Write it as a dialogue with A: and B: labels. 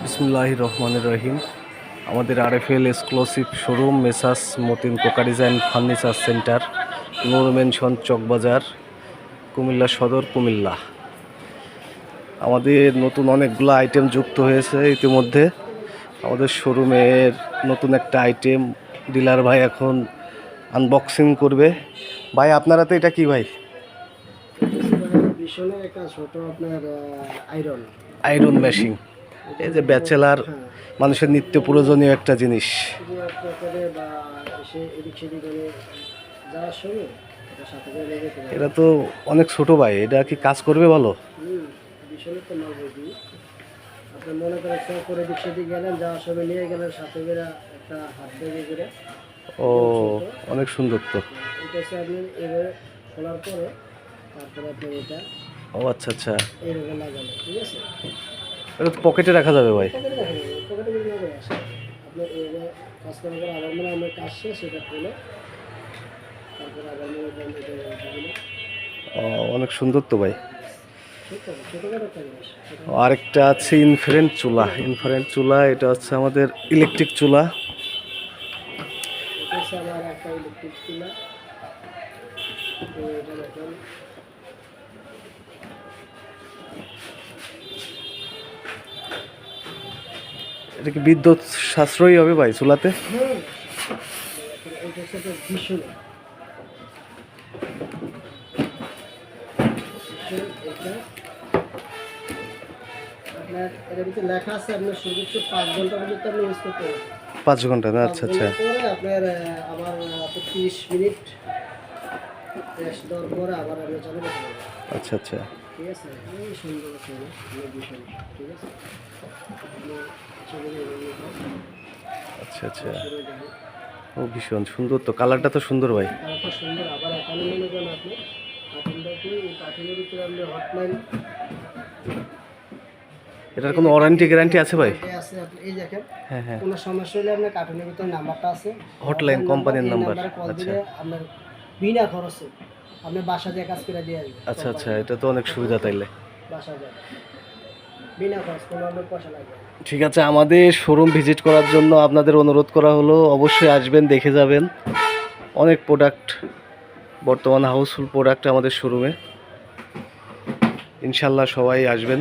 A: বিসমিল্লাহির রহমানির রহিম। আমাদের RFL exclusive showroom Messrs Motin কোকা design furniture centre, Noor mansion, Chawkbazar, Comilla Sadar, Comilla. আমাদের নতুন অনেকগুলো আইটেম যুক্ত হয়েছে ইতিমধ্যে। আমাদের শোরুমের নতুন একটা আইটেম ডিলার ভাই এখন আনবক্সিং করবে। ভাই আপনারা তো এটা কি ভাই? Iron machine. এই যে ব্যাচেলার মানুষের নিত্য প্রয়োজনীয় একটা জিনিস। এটা তো অনেক ছোট ভাই, এটা কি কাজ করবে ভালো?
B: আপনি মনে করেন করে দিক সেদিক গেলেন, যাওয়ার সময় নিয়ে গেলেন সাথে করে একটা হাত ব্যাগে করে।
A: ও অনেক সুন্দর তো।
B: এটা হচ্ছে আপনি এভাবে খোলার পরে তারপরে আপনি এটা
A: ও আচ্ছা আচ্ছা,
B: এইভাবে লাগানো, ঠিক আছে?
A: এটা তো পকেটে রাখা যাবে ভাই?
B: পকেটে যদি না আসে আপনি এইভাবে কাজ করার পরে আবার মনে আমরা কাজ শেষ সেটা খুলে তারপরে আবার মনে করেন এটা দিলে।
A: অনেক সুন্দর তো ভাই।
B: ছোটোখাটো একটা জিনিস।
A: আরেকটা আছে ইনফ্রারেড চুলা। ইনফ্রারেড চুলা এটা হচ্ছে আমাদের ইলেকট্রিক চুলা।
B: এটা হচ্ছে আমার একটা ইলেকট্রিক চুলা। তো এটা দেখেন
A: এটা কি বিদ্যুৎ সাশ্রয়ী হবে ভাই চুলাতে?
B: এটা হচ্ছে ভীষণ এটা আপনার এর ভিতরে লেখা আছে আপনার সর্বোচ্চ 5 ঘন্টা পর্যন্ত আপনি ইউজ করতে পারবেন।
A: 5 ঘন্টা না? আচ্ছা আচ্ছা।
B: পরে আপনার আবার 30 মিনিট রেস্ট দেওয়ার পরে আবার আপনি চালু করতে পারবেন।
A: আচ্ছা আচ্ছা,
B: ঠিক আছে, এই সুন্দর আছে ভীষণ, ঠিক আছে। আপনি ছবি
A: আচ্ছা আচ্ছা। ও ভীষণ সুন্দর তো, কালারটা তো সুন্দর ভাই।
B: কালারটা সুন্দর। আবার এখানে মনে করেন আপনি কার্টুনটা কি এই কার্টুনের ভিতরে আপনি হটলাইন,
A: এটার কোনো ওয়ারেন্টি গ্যারান্টি আছে ভাই?
B: আছে আপনি এই দেখেন।
A: হ্যাঁ হ্যাঁ,
B: কোনো সমস্যা হলে আপনার কার্টুনের ভিতরে নাম্বারটা আছে,
A: হটলাইন কোম্পানির নাম্বার।
B: কল
A: আচ্ছা
B: দিলে আপনার বিনা খরচে আপনি বাসা দিয়ে কাজ করে দিয়ে আসবেন।
A: আচ্ছা আচ্ছা, এটা তো অনেক সুবিধা তাইলে।
B: বাসা যায় বিনা খরচ, কোনো আপনার পয়সা লাগবে না।
A: ঠিক আছে, আমাদের শোরুম ভিজিট করার জন্য আপনাদের অনুরোধ করা হলো। অবশ্যই আসবেন, দেখে যাবেন। অনেক প্রোডাক্ট, বর্তমান হাউসফুল প্রোডাক্ট আমাদের শোরুমে। ইনশাল্লাহ সবাই আসবেন।